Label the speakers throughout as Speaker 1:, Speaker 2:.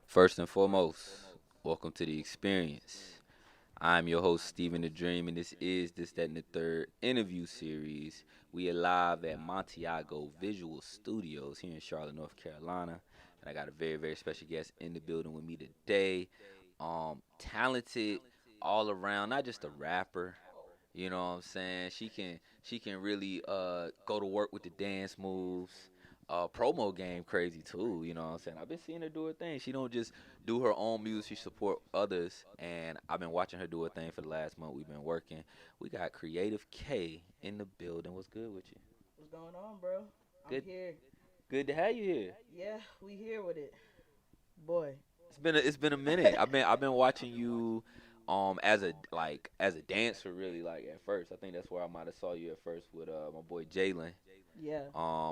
Speaker 1: First and foremost, welcome to the experience. I'm your host, Stephen the Dream, and this is This, That, and the Third interview series. We are live at Montiago Visual Studios here in Charlotte, North Carolina. And I got a very, very special guest in the building with me today. Talented all around, not just a rapper. You know what I'm saying? She can really go to work with the dance moves. Promo game crazy too, you know what I'm saying? I've been seeing her do her thing. She don't just do her own music, she support others, and I've been watching her do her thing for the last month. We've been working. We got Kreative Kayy in the building. What's good with you?
Speaker 2: What's going on, bro? I'm
Speaker 1: Good
Speaker 2: here.
Speaker 1: good to have you here.
Speaker 2: Yeah, we here with it. Boy.
Speaker 1: It's been a minute. I've been watching you as a dancer really like at first. I think that's where I might have saw you at first with my boy Jalen.
Speaker 2: Yeah.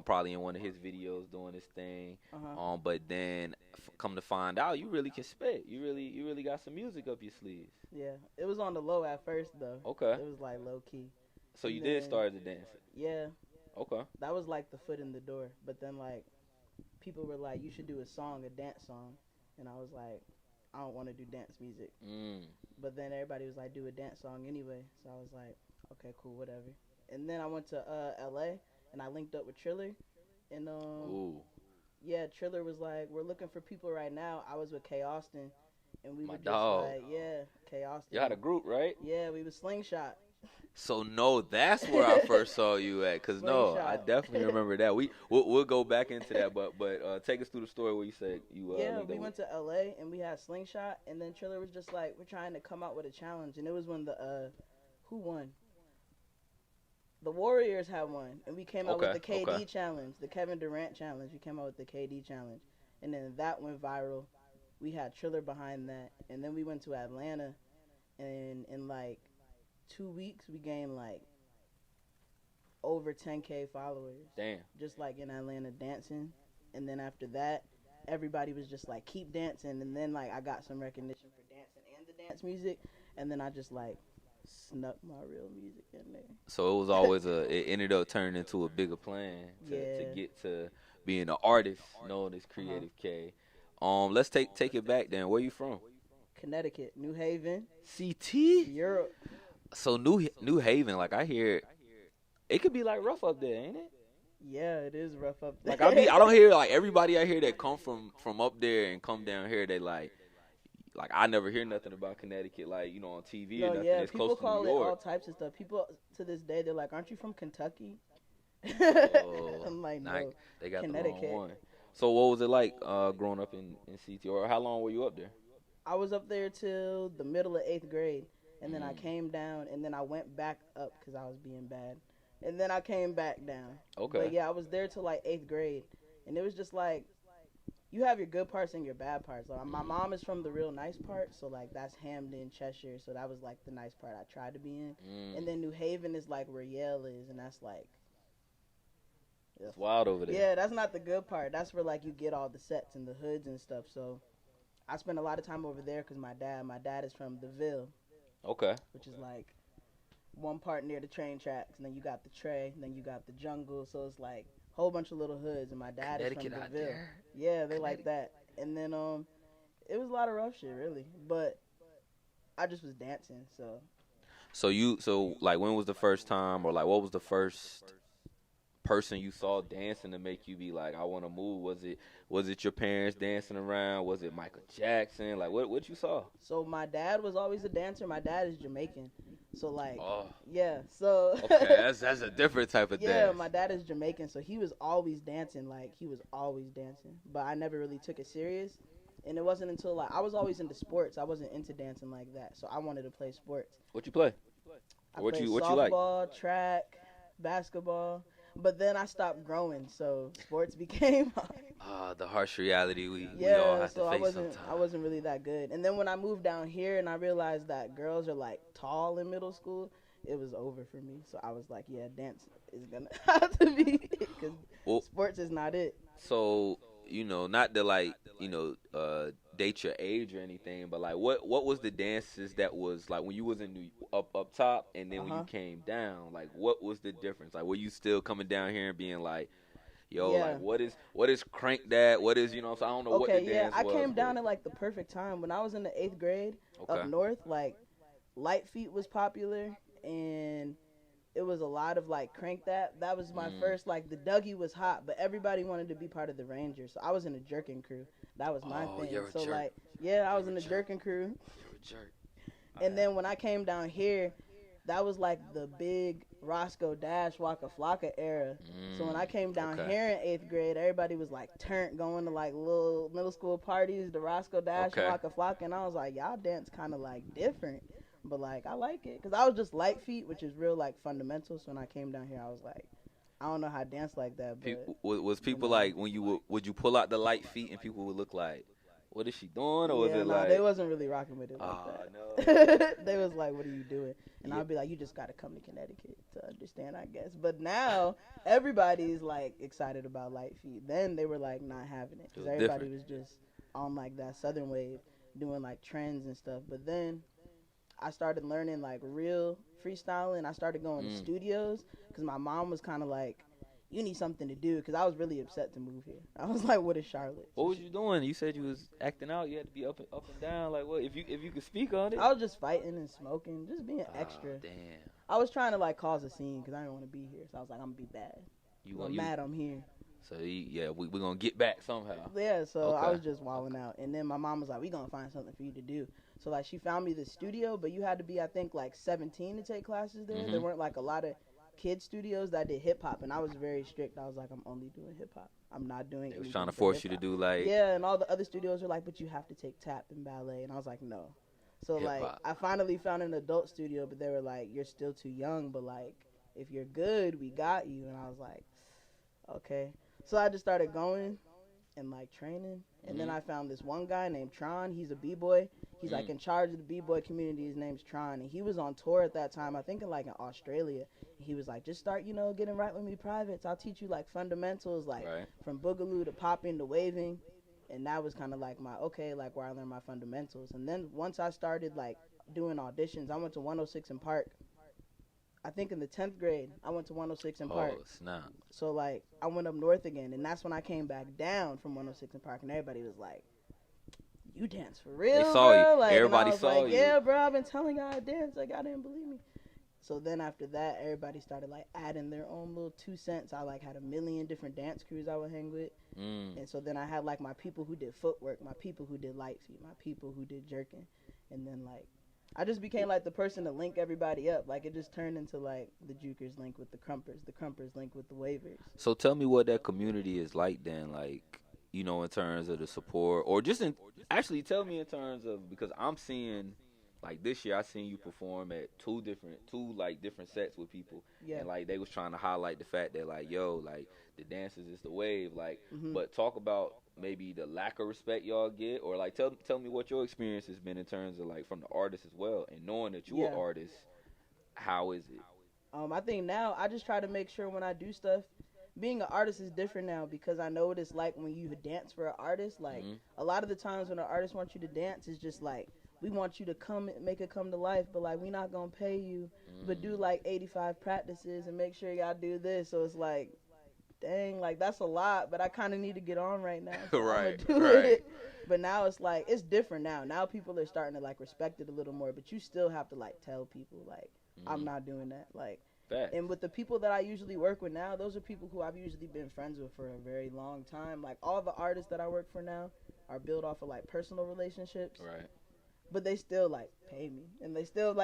Speaker 1: Probably in one of his videos doing this thing.
Speaker 2: Uh-huh.
Speaker 1: But then come to find out, you really can spit. You really got some music up your sleeves.
Speaker 2: Yeah. It was on the low at first though.
Speaker 1: Okay.
Speaker 2: It was like low key.
Speaker 1: So you
Speaker 2: And
Speaker 1: did
Speaker 2: then
Speaker 1: start as a dancer.
Speaker 2: yeah,
Speaker 1: Okay.
Speaker 2: that was like the foot in the door. But then like people were like, you should do a song, a dance song. And I was like, I don't want to do dance music.
Speaker 1: Mm.
Speaker 2: But then everybody was like, do a dance song anyway. So I was like, okay, cool, whatever. And then I went to LA and I linked up with Triller. And
Speaker 1: Ooh.
Speaker 2: yeah, Triller was like, we're looking for people right now. I was with K Austin, and we
Speaker 1: My
Speaker 2: were just
Speaker 1: dog.
Speaker 2: like, yeah, K Austin.
Speaker 1: You had a group, right?
Speaker 2: Yeah, we was Slingshot.
Speaker 1: So no, that's where I first saw you at. Cause no, I
Speaker 2: Slingshot.
Speaker 1: definitely remember that. We'll go back into that, but take us through the story where you said you
Speaker 2: Yeah,
Speaker 1: linked
Speaker 2: we
Speaker 1: up
Speaker 2: went to LA and we had Slingshot, and then Triller was just like, we're trying to come out with a challenge, and it was when the who won? The Warriors had one, and we came out with the
Speaker 1: Okay,
Speaker 2: KD
Speaker 1: okay.
Speaker 2: challenge, the Kevin Durant challenge. We came out with the KD challenge, and then that went viral. We had Triller behind that, and then we went to Atlanta, and in like 2 weeks we gained like over 10K followers,
Speaker 1: Damn.
Speaker 2: just like in Atlanta dancing. And then after that, everybody was just like, keep dancing. And then like I got some recognition for dancing and the dance music, and then I just like snuck my real music in there.
Speaker 1: So it was always it ended up turning into a bigger plan to
Speaker 2: Yeah.
Speaker 1: get to being an artist known as
Speaker 2: Uh-huh.
Speaker 1: Creative K. Let's take it back then. Where you from?
Speaker 2: Connecticut, New Haven,
Speaker 1: CT.
Speaker 2: Europe.
Speaker 1: So New Haven, like I hear, it could be like rough up there, ain't it?
Speaker 2: Yeah, it is rough up there.
Speaker 1: Like I don't hear like everybody I hear that come from up there and come down here. They like I never hear nothing about Connecticut like on TV or
Speaker 2: No,
Speaker 1: nothing.
Speaker 2: yeah,
Speaker 1: It's
Speaker 2: people
Speaker 1: close to New
Speaker 2: call it all
Speaker 1: York.
Speaker 2: types of stuff. People to this day, they're like, "Aren't you from Kentucky?"
Speaker 1: Oh,
Speaker 2: I'm like,
Speaker 1: nah,
Speaker 2: no,
Speaker 1: they got the wrong
Speaker 2: Connecticut.
Speaker 1: one. So what was it like growing up in CT, or how long were you up there?
Speaker 2: I was up there till the middle of 8th grade, and then I
Speaker 1: Mm,
Speaker 2: came down, and then I went back up because I was being bad, and then I came back down. But
Speaker 1: okay.
Speaker 2: yeah, I was there till like 8th grade, and it was just like you have your good parts and your bad parts. Like, my
Speaker 1: Mm,
Speaker 2: mom is from the real nice part, so like that's Hamden, Cheshire, so that was like the nice part I tried to be in. And
Speaker 1: mm.
Speaker 2: then New Haven is like where Yale is, and that's like, ugh.
Speaker 1: It's wild over there.
Speaker 2: Yeah, that's not the good part. That's where like you get all the sets and the hoods and stuff. So I spent a lot of time over there because my dad is from the Ville,
Speaker 1: Okay.
Speaker 2: which is like one part near the train tracks, and then you got the Tray, and then you got the Jungle. So it's like a whole bunch of little hoods, and my dad is from
Speaker 1: Connecticut
Speaker 2: the
Speaker 1: out
Speaker 2: Ville.
Speaker 1: there.
Speaker 2: Yeah, they like
Speaker 1: Connecticut.
Speaker 2: that. And then it was a lot of rough shit really, but I just was dancing. So
Speaker 1: So like when was the first time, or like what was the first person you saw dancing to make you be like, I want to move? Was it your parents dancing around? Was it Michael Jackson? Like what you saw?
Speaker 2: my dad was always a dancer. My dad is Jamaican, so like
Speaker 1: Oh,
Speaker 2: yeah, so
Speaker 1: okay, that's a different type of
Speaker 2: yeah,
Speaker 1: dance.
Speaker 2: my dad is Jamaican, so he was always dancing. Like he was always dancing, but I never really took it serious. And it wasn't until like I was always into sports. I wasn't into dancing like that, so I wanted to play sports.
Speaker 1: What you play?
Speaker 2: I
Speaker 1: What
Speaker 2: played
Speaker 1: you like?
Speaker 2: softball, track, basketball, but then I stopped growing, so sports became
Speaker 1: The harsh reality we all
Speaker 2: yeah.
Speaker 1: have to
Speaker 2: So I
Speaker 1: face
Speaker 2: wasn't I
Speaker 1: sometimes.
Speaker 2: wasn't really that good. And then when I moved down here and I realized that girls are like tall in middle school, it was over for me. So I was like, yeah, dance is gonna have to be because
Speaker 1: Well,
Speaker 2: sports is not it.
Speaker 1: so not to like date your age or anything, but like what was the dances that was like when you was in up top, and then
Speaker 2: Uh
Speaker 1: when you
Speaker 2: huh.
Speaker 1: came down, like what was the difference? Like were you still coming down here and being like, yo, like
Speaker 2: Yeah.
Speaker 1: what is crank that? What is, so I don't know what the
Speaker 2: Okay, yeah.
Speaker 1: dance
Speaker 2: I
Speaker 1: was,
Speaker 2: came
Speaker 1: but
Speaker 2: down at like the perfect time when I was in the 8th grade up
Speaker 1: okay.
Speaker 2: north. Like light feet was popular, and it was a lot of like crank that. That was my
Speaker 1: Mm.
Speaker 2: first, like the Dougie was hot, but everybody wanted to be part of the Rangers. So I was in a jerking crew. That was my
Speaker 1: Oh,
Speaker 2: thing.
Speaker 1: you're a
Speaker 2: So
Speaker 1: jerk.
Speaker 2: like, yeah, I was
Speaker 1: You're a
Speaker 2: in the
Speaker 1: jerk.
Speaker 2: jerking crew.
Speaker 1: You're a jerk.
Speaker 2: And then when I came down here, that was like the big Roscoe Dash Waka Flocka era. So when I came down
Speaker 1: Okay.
Speaker 2: here in 8th grade, everybody was like turnt, going to like little middle school parties, the Roscoe Dash and
Speaker 1: Okay.
Speaker 2: Waka Flocka, and I was like, y'all dance kind of like different, but like I like it because I was just light feet, which is real like fundamental. So when I came down here, I was like, I don't know how to dance like that, but
Speaker 1: Was people
Speaker 2: nah.
Speaker 1: like when would you pull out the light feet and people would look like, what is she doing, or was
Speaker 2: Yeah,
Speaker 1: it
Speaker 2: nah, they
Speaker 1: like,
Speaker 2: wasn't really rocking with it like
Speaker 1: oh no?
Speaker 2: that. They was like, "What are you doing?" And
Speaker 1: Yeah.
Speaker 2: I'd be like, "You just got to come to Connecticut to understand, I guess." But now everybody's like excited about light feet. Then they were like not having it
Speaker 1: It
Speaker 2: because
Speaker 1: was
Speaker 2: everybody
Speaker 1: different.
Speaker 2: was just on like that southern wave, doing like trends and stuff. But then I started learning like real freestyling. I started going to
Speaker 1: Mm.
Speaker 2: studios because my mom was kind of like, "You need something to do," because I was really upset to move here. I was like, "What is Charlotte?"
Speaker 1: What was you doing? You said you was acting out. You had to be up and down. Like what? If you could speak on it.
Speaker 2: I was just fighting and smoking, just being
Speaker 1: Ah,
Speaker 2: extra.
Speaker 1: damn.
Speaker 2: I was trying to like cause a scene because I didn't want to be here. So I was like, I'm gonna be bad.
Speaker 1: You
Speaker 2: I'm
Speaker 1: you
Speaker 2: mad I'm here.
Speaker 1: so yeah, we're gonna get back somehow.
Speaker 2: Yeah, so I
Speaker 1: Okay.
Speaker 2: was just wilding out. And then my mom was like, we gonna find something for you to do. So like she found me the studio, but you had to be I think like 17 to take classes there. There
Speaker 1: Mhm.
Speaker 2: weren't like a lot of kid studios that did hip hop, and I was very strict. I was like, I'm only doing hip hop. I'm not doing
Speaker 1: They was
Speaker 2: anything
Speaker 1: trying to
Speaker 2: but
Speaker 1: force you to
Speaker 2: hip-hop.
Speaker 1: do like
Speaker 2: Yeah, and all the other studios were like, but you have to take tap and ballet, and I was like, no. So
Speaker 1: hip
Speaker 2: like
Speaker 1: hop.
Speaker 2: I finally found an adult studio, but they were like, you're still too young, but like if you're good, we got you. And I was like, okay. So I just started going and like training, and then
Speaker 1: Mhm.
Speaker 2: I found this one guy named Tron. He's a b-boy. He's like
Speaker 1: Mm.
Speaker 2: in charge of the b-boy community. His name's Tron, and he was on tour at that time. I think in like in Australia. He was like, just start, getting right with me privates. I'll teach you like fundamentals, like
Speaker 1: Right.
Speaker 2: from boogaloo to popping to waving. And that was kind of like my like where I learned my fundamentals. And then once I started like doing auditions, I went to 106 in Park. I think in the 10th grade, I went to 106 in Park.
Speaker 1: Oh snap.
Speaker 2: So like I went up north again, and that's when I came back down from 106 in Park, and everybody was like, "You dance for real,
Speaker 1: They saw
Speaker 2: bro?"
Speaker 1: you.
Speaker 2: Like,
Speaker 1: Everybody
Speaker 2: and I was
Speaker 1: saw
Speaker 2: like,
Speaker 1: you.
Speaker 2: "Yeah, bro, I've been telling y'all I dance. Like, I didn't believe me." So then after that, everybody started like adding their own little 2 cents. I like had a million different dance crews I would hang with,
Speaker 1: Mm.
Speaker 2: and so then I had like my people who did footwork, my people who did light feet, my people who did jerking, and then like I just became like the person to link everybody up. Like it just turned into like the jukers link with the crumpers link with the wavers.
Speaker 1: So tell me what that community is like then, like, in terms of the support, or just actually tell me in terms of, because I'm seeing, like this year I seen you perform at two like different sets with people,
Speaker 2: Yeah.
Speaker 1: and like they was trying to highlight the fact that like, yo, like the dances is the wave, like,
Speaker 2: Hmm.
Speaker 1: but talk about maybe the lack of respect y'all get, or like tell me what your experience has been in terms of like from the artist as well, and knowing that you're an
Speaker 2: Yeah.
Speaker 1: artist, how is it?
Speaker 2: I think now I just try to make sure when I do stuff, being an artist is different now because I know what it's like when you dance for an artist. Like
Speaker 1: Mhm.
Speaker 2: a lot of the times when an artist wants you to dance, it's just like we want you to come make it come to life, but like we not gonna pay you, but do like 85 practices and make sure y'all do this. So it's like, dang, like that's a lot, but I kind of need to get on right now. So
Speaker 1: Right,
Speaker 2: I'm gonna do
Speaker 1: right.
Speaker 2: it. But now it's like it's different now. Now people are starting to like respect it a little more, but you still have to like tell people like I'm
Speaker 1: Mhm.
Speaker 2: not doing that. Like,
Speaker 1: Facts.
Speaker 2: and with the people that I usually work with now, those are people who I've usually been friends with for a very long time. Like all the artists that I work for now are built off of like personal relationships,
Speaker 1: Right.
Speaker 2: but they still like pay me and they still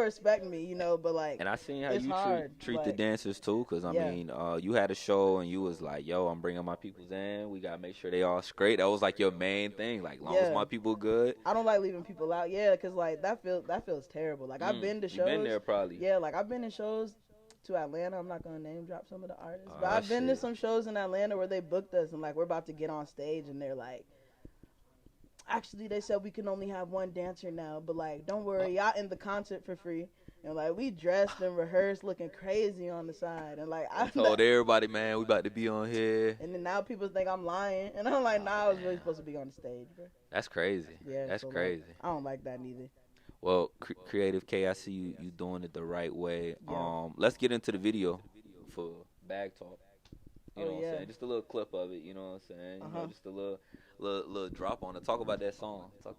Speaker 2: respect me, but like
Speaker 1: And I seen how
Speaker 2: it's
Speaker 1: you
Speaker 2: hard.
Speaker 1: treat the
Speaker 2: Like,
Speaker 1: dancers too, cause I
Speaker 2: yeah.
Speaker 1: mean, you had a show and you was like, "Yo, I'm bringing my peoples in. We gotta make sure they all straight." That was like your main thing. Like, long as
Speaker 2: Yeah.
Speaker 1: my people good.
Speaker 2: I don't like leaving people out. Yeah, cause like that feels terrible. Like I've been to
Speaker 1: You been
Speaker 2: shows.
Speaker 1: there probably.
Speaker 2: Yeah, like I've been in shows to Atlanta. I'm not gonna name drop some of the artists, but
Speaker 1: Ah,
Speaker 2: I've been to
Speaker 1: shit.
Speaker 2: some shows in Atlanta where they booked us and like we're about to get on stage and they're like, actually they said we can only have one dancer now, but like don't worry, y'all in the concert for free. And like we dressed and rehearsed looking crazy on the side, and like
Speaker 1: I told everybody, man, we about to be on here.
Speaker 2: and then now people think I'm lying, and I'm like, nah, I was really
Speaker 1: Damn.
Speaker 2: supposed to be on the stage, bro.
Speaker 1: That's crazy.
Speaker 2: Yeah,
Speaker 1: That's
Speaker 2: so, like,
Speaker 1: crazy.
Speaker 2: I don't like that neither.
Speaker 1: Well, Creative Kayy, I see you doing it the right way.
Speaker 2: Yeah.
Speaker 1: Let's get into the video for Bag Talk. You
Speaker 2: Oh
Speaker 1: know what I'm
Speaker 2: yeah.
Speaker 1: saying? Just a little clip of it. You know what I'm saying?
Speaker 2: Uh huh.
Speaker 1: Just a little drop on it. Talk about that song. Talk.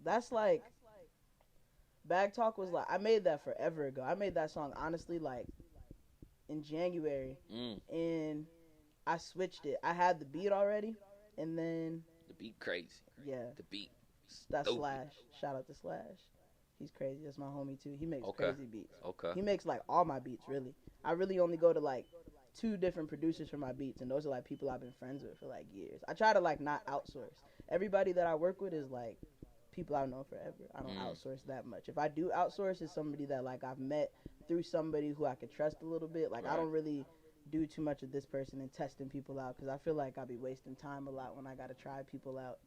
Speaker 2: That's like Bag Talk was like I made that forever ago. I made that song honestly like in January,
Speaker 1: Mm,
Speaker 2: and I switched it. I had the beat already, and then
Speaker 1: the beat crazy.
Speaker 2: yeah,
Speaker 1: The beat
Speaker 2: that's
Speaker 1: stupid.
Speaker 2: Slash. Shout out to Slash. He's crazy. That's my homie too. He makes
Speaker 1: Okay.
Speaker 2: crazy beats.
Speaker 1: Okay.
Speaker 2: He makes like all my beats really. I really only go to like two different producers for my beats, and those are like people I've been friends with for like years. I try to like not outsource. Everybody that I work with is like people I've known forever. I don't
Speaker 1: Mm,
Speaker 2: outsource that much. If I do outsource, it's somebody that like I've met through somebody who I could trust a little bit. Like I
Speaker 1: right.
Speaker 2: don't really do too much of this person and testing people out because I feel like I'll be wasting time a lot when I gotta try people out.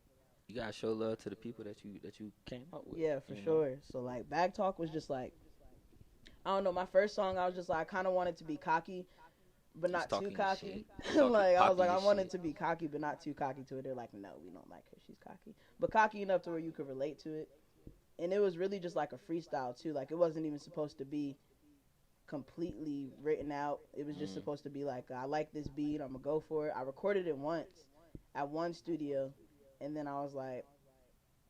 Speaker 1: You gotta show love to the people that you came up with.
Speaker 2: Yeah, for
Speaker 1: You know.
Speaker 2: sure. So like Bag Talk was just like I don't know. My first song, I was just like I kind of wanted to be cocky, but
Speaker 1: He's
Speaker 2: not too
Speaker 1: talking your shit.
Speaker 2: cocky.
Speaker 1: He's
Speaker 2: Like I was
Speaker 1: talking
Speaker 2: like I
Speaker 1: your
Speaker 2: wanted
Speaker 1: shit.
Speaker 2: to be cocky, but not too cocky to it. They're like, no, we don't like her. She's cocky, but cocky enough to where you could relate to it. And it was really just like a freestyle too. Like it wasn't even supposed to be completely written out. It was just
Speaker 1: Mm,
Speaker 2: supposed to be like I like this beat, I'm gonna go for it. I recorded it once at one studio, and then I was like,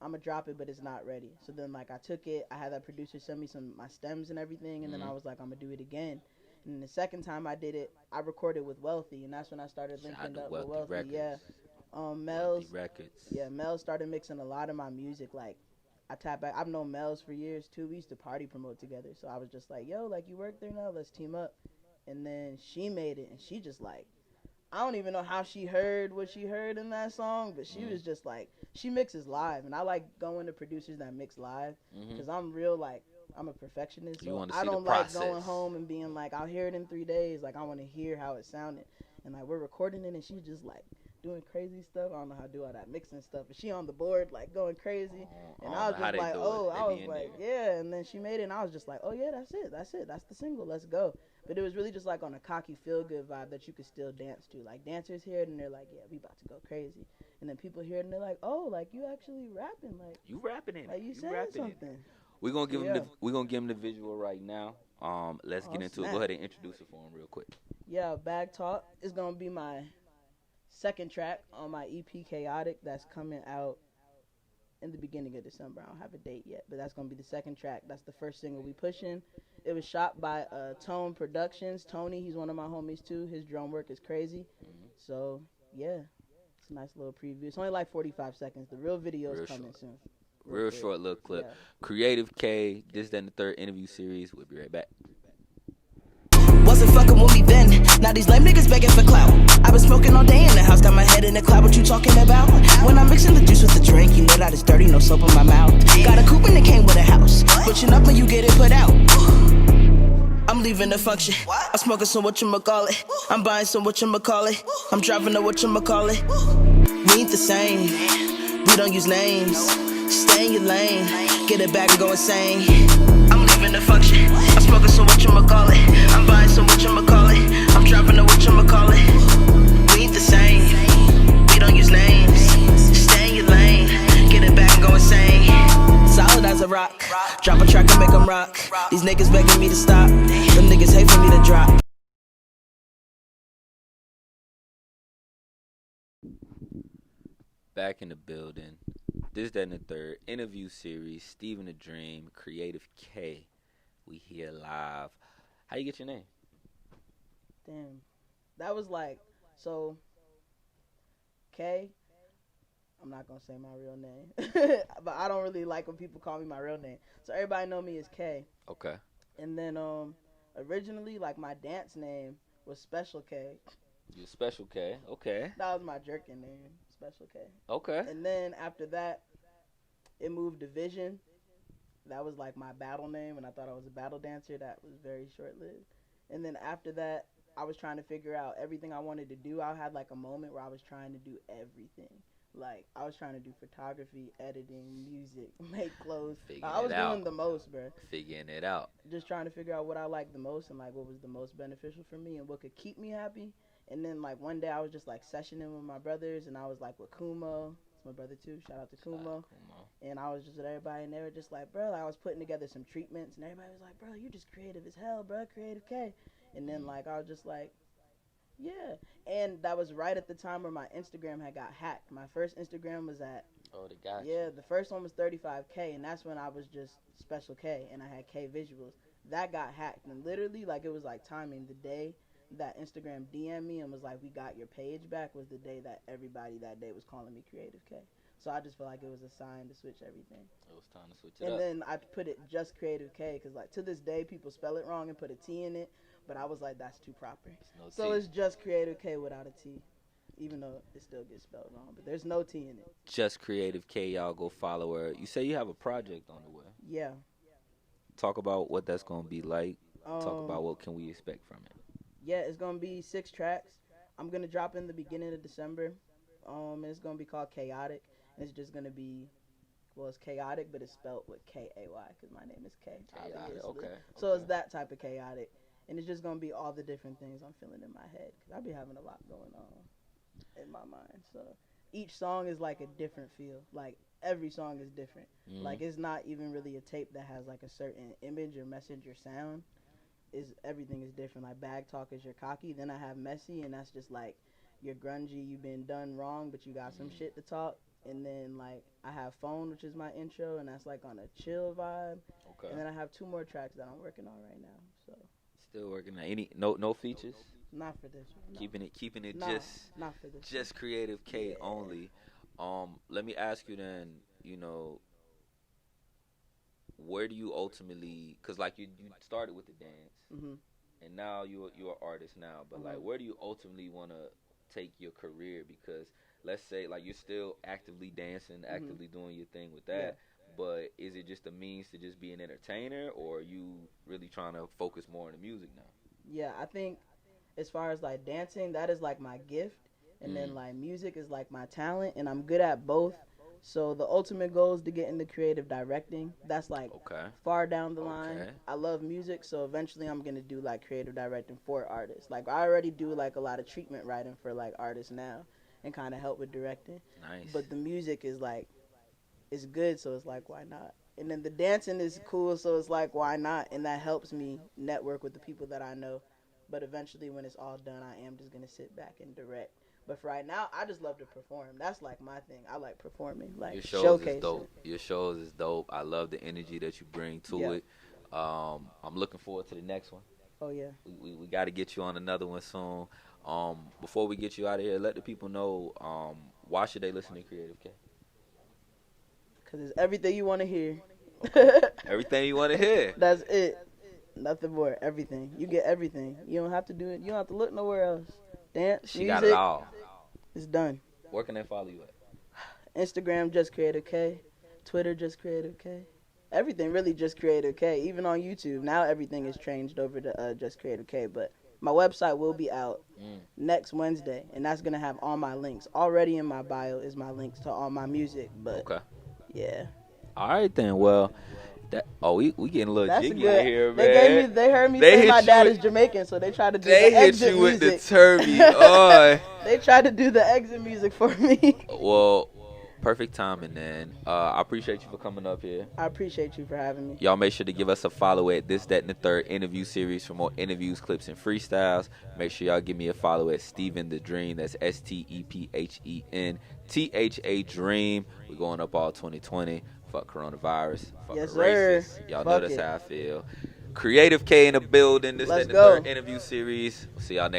Speaker 2: I'm gonna drop it, but it's not ready. So then like I took it, I had that producer send me some my stems and everything, and then
Speaker 1: mm.
Speaker 2: I was like, I'm gonna do it again. And then the second time I did it, I recorded with Wealthy, and that's when I started
Speaker 1: Shout out
Speaker 2: linking
Speaker 1: to
Speaker 2: up with
Speaker 1: Wealthy
Speaker 2: Wealthy. Yeah,
Speaker 1: Records. Wealthy
Speaker 2: Mel's
Speaker 1: Records.
Speaker 2: yeah, Mel started mixing a lot of my music. Like, I tap back. I've known Mel's for years too. We used to party promote together. So I was just like, yo, like you work there now, let's team up. And then she made it, and she just like, I don't even know how she heard what she heard in that song, but she
Speaker 1: Mm,
Speaker 2: was just like, she mixes live, and I like going to producers that mix live,
Speaker 1: hmm.
Speaker 2: cause I'm real like. I'm a perfectionist,
Speaker 1: You
Speaker 2: so
Speaker 1: want to
Speaker 2: I
Speaker 1: see the
Speaker 2: don't like going
Speaker 1: process.
Speaker 2: home and being like, I'll hear it in 3 days. Like, I want to hear how it sounded. And, like, we're recording it, and she's just, like, doing crazy stuff. I don't know how to do all that mixing stuff. But she on the board, like, going crazy.
Speaker 1: I
Speaker 2: And
Speaker 1: don't
Speaker 2: I
Speaker 1: know
Speaker 2: was
Speaker 1: how
Speaker 2: just
Speaker 1: they
Speaker 2: like,
Speaker 1: do it.
Speaker 2: oh,
Speaker 1: They
Speaker 2: I was
Speaker 1: be in
Speaker 2: like,
Speaker 1: there.
Speaker 2: yeah. And then she made it, and I was just like, oh, yeah, that's it. That's it. That's the single. Let's go. But it was really just, like, on a cocky, feel-good vibe that you could still dance to. Like, dancers hear it, and they're like, yeah, we about to go crazy. And then people hear it, and they're like, oh, like, you actually rapping.
Speaker 1: You rapping in it.
Speaker 2: Like you
Speaker 1: You
Speaker 2: saying
Speaker 1: rapping in it.
Speaker 2: something. So,
Speaker 1: The
Speaker 2: yeah.
Speaker 1: we're gonna give him the visual right now. Let's get
Speaker 2: Oh,
Speaker 1: into it. Go
Speaker 2: snap.
Speaker 1: ahead and introduce it for him real quick.
Speaker 2: Yeah, Bag Talk is going to be my second track on my EP Chaotic that's coming out in the beginning of December. I don't have a date yet, but that's going to be the second track. That's the first single we pushing. It was shot by Tone Productions. Tony, he's one of my homies too. His drum work is crazy.
Speaker 1: Hmm.
Speaker 2: So, yeah, it's a nice little preview. It's only like 45 seconds. The real video is
Speaker 1: Real
Speaker 2: coming
Speaker 1: short.
Speaker 2: soon.
Speaker 1: Real
Speaker 2: Quick.
Speaker 1: short little clip.
Speaker 2: Yeah.
Speaker 1: Kreative Kayy, this, that, and the third interview series. We'll be right back.
Speaker 3: Wasn't fucking with me then. Now these lame niggas begging for clout. I been smoking all day in the house, got my head in the cloud. What you talking about? When I'm mixing the juice with the drink, you know that it's dirty, no soap in my mouth. Got a coupe and it came with a house. Switching up when you get it put out. I'm leaving the function. I'm smoking some whatchamacallit. I'm buying some whatchamacallit. I'm driving a whatchamacallit. We ain't the same. We don't use names. Stay in your lane. Get it back and go insane. I'm leaving the function. I'm smoking some whatchamacallit. I'm buying some whatchamacallit. I'm driving a whatchamacallit. We ain't the same. We don't use names. Stay in your lane. Get it back and go insane. Solid as a rock. Drop a track and make them rock. These niggas begging me to stop. Them niggas hate for me to drop.
Speaker 1: Back in the building. This, that, and the third interview series. Steven the Dream, Kreative Kayy. We here live. How you get your name?
Speaker 2: Damn. That was like, so, K, I'm not going to say my real name. But I don't really like when people call me my real name. So everybody know me as K.
Speaker 1: Okay.
Speaker 2: And then originally, like, my dance name was Special K.
Speaker 1: You Special K. Okay.
Speaker 2: That was my jerking name, Special K.
Speaker 1: Okay.
Speaker 2: And then after that, it moved to Vision. That was like my battle name, and I thought I was a battle dancer. That was very short-lived. And then after that, I was trying to figure out everything I wanted to do. I had like a moment where I was trying to do everything. Like, I was trying to do photography, editing, music, make clothes.
Speaker 1: Figuring
Speaker 2: I was
Speaker 1: it out.
Speaker 2: doing the most, bro.
Speaker 1: Figuring it out.
Speaker 2: Just trying to figure out what I liked the most and like what was the most beneficial for me and what could keep me happy. And then like one day I was just like sessioning with my brothers, and I was like with Kumo. It's my brother too. Shout out to Kumo. And I was just with everybody, and they were just like, bro, like, I was putting together some treatments, and everybody was like, bro, you just creative as hell, bro, Kreative Kayy. And then like I was just like, Yeah, and that was right at the time where my Instagram had got hacked. My first Instagram was at,
Speaker 1: Oh, they got you.
Speaker 2: yeah, the first one was 35K, and that's when I was just Special K, and I had K visuals. That got hacked, and literally, like, it was like timing. The day that Instagram DM'd me and was like, "We got your page back," was the day that everybody that day was calling me Kreative Kayy. So I just feel like it was a sign to switch everything.
Speaker 1: It was time to switch it
Speaker 2: And
Speaker 1: up.
Speaker 2: then I put it just Kreative Kayy because, like, to this day, people spell it wrong and put a T in it. But I was like, that's too proper.
Speaker 1: It's no
Speaker 2: So
Speaker 1: T.
Speaker 2: it's just Kreative Kayy without a T, even though it still gets spelled wrong. But there's no T in it.
Speaker 1: Just Kreative Kayy, y'all go follow her. You say you have a project on the way.
Speaker 2: Yeah.
Speaker 1: Talk about what that's gonna be like. Talk about
Speaker 2: Um,
Speaker 1: what can we expect from it.
Speaker 2: yeah, it's gonna be 6 tracks. I'm gonna drop in the beginning of December. And it's gonna be called Chaotic. It's just gonna be, well, it's chaotic, but it's spelled with Kay because my name is Kay.
Speaker 1: I got it.
Speaker 2: obviously.
Speaker 1: Okay.
Speaker 2: So
Speaker 1: okay.
Speaker 2: it's that type of chaotic, and it's just gonna be all the different things I'm feeling in my head because I be having a lot going on in my mind. So each song is like a different feel. Like every song is different. Like it's not even really a tape that has like a certain image or message or sound. Is everything is different. Like Bag Talk is your cocky. Then I have Messy, and that's just like you're grungy. You've been done wrong, but you got some shit to talk. And then like I have Phone, which is my intro, and that's like on a chill vibe.
Speaker 1: Okay.
Speaker 2: And then I have 2 more tracks that I'm working on right now. So
Speaker 1: Still working on any no features.
Speaker 2: not for this one. No.
Speaker 1: Keeping it
Speaker 2: Nah,
Speaker 1: just
Speaker 2: not for this.
Speaker 1: just Kreative Kayy
Speaker 2: Yeah.
Speaker 1: only. Let me ask you then. Where do you ultimately? Because like you started with the dance,
Speaker 2: Mhm.
Speaker 1: and now you're an artist now. But like,
Speaker 2: Mhm.
Speaker 1: where do you ultimately want to take your career? Because let's say like you're still actively dancing, actively doing your thing with that.
Speaker 2: Yeah.
Speaker 1: But is it just a means to just be an entertainer, or are you really trying to focus more on the music now?
Speaker 2: Yeah, I think as far as like dancing, that is like my gift, and then
Speaker 1: Mm.
Speaker 2: like music is like my talent, and I'm good at both. So the ultimate goal is to get into creative directing. That's like
Speaker 1: Okay.
Speaker 2: far down the line.
Speaker 1: Okay.
Speaker 2: I love music, so eventually I'm gonna do like creative directing for artists. Like I already do like a lot of treatment writing for like artists now, and kind of help with directing.
Speaker 1: Nice.
Speaker 2: But the music is like, it's good, so it's like why not? And then the dancing is cool, so it's like why not? And that helps me network with the people that I know. But eventually, when it's all done, I am just gonna sit back and direct. But for right now, I just love to perform. That's like my thing. I like performing, like
Speaker 1: Your shows
Speaker 2: showcasing.
Speaker 1: is dope. Your shows is dope. I love the energy that you bring to
Speaker 2: Yeah.
Speaker 1: it. I'm looking forward to the next one.
Speaker 2: Oh yeah.
Speaker 1: We got to get you on another one soon. Before we get you out of here, let the people know why should they listen to Kreative Kayy?
Speaker 2: Cause it's everything you want to hear.
Speaker 1: Everything you want to hear.
Speaker 2: That's it. Nothing more. Everything. You get everything. You don't have to do it. You don't have to look nowhere else. Dance,
Speaker 1: She
Speaker 2: music,
Speaker 1: got it all.
Speaker 2: it's done.
Speaker 1: Where can they follow you at?
Speaker 2: Instagram just Kreative Kayy, Twitter just Kreative Kayy. Everything really just Kreative Kayy. Even on YouTube now, everything is changed over to just Kreative Kayy. But my website will be out next Wednesday, and that's gonna have all my links. Already in my bio is my links to all my music. But
Speaker 1: Okay.
Speaker 2: yeah,
Speaker 1: All right then. Well, we getting a little
Speaker 2: that's
Speaker 1: jiggy
Speaker 2: good.
Speaker 1: in here, man.
Speaker 2: They heard me
Speaker 1: They
Speaker 2: say
Speaker 1: hit
Speaker 2: my
Speaker 1: you
Speaker 2: dad
Speaker 1: with-
Speaker 2: is Jamaican, so they tried to do
Speaker 1: They
Speaker 2: the
Speaker 1: hit
Speaker 2: exit
Speaker 1: you with the
Speaker 2: music.
Speaker 1: turby. Oh.
Speaker 2: They tried to do the exit music for me.
Speaker 1: Well, perfect timing, then. I appreciate you for coming up here.
Speaker 2: I appreciate you for having me.
Speaker 1: Y'all make sure to give us a follow at This, That, and the Third interview series for more interviews, clips, and freestyles. Make sure y'all give me a follow at Stephen the Dream. That's STEPHENTHA Dream. We're going up all 2020. Fuck coronavirus. Fuck
Speaker 2: Yes,
Speaker 1: the racist.
Speaker 2: sir.
Speaker 1: Y'all know
Speaker 2: Fuck
Speaker 1: that's
Speaker 2: it.
Speaker 1: how I feel. Kreative Kayy in the building. This,
Speaker 2: Let's
Speaker 1: That, and the
Speaker 2: go.
Speaker 1: Third interview series. We'll see y'all next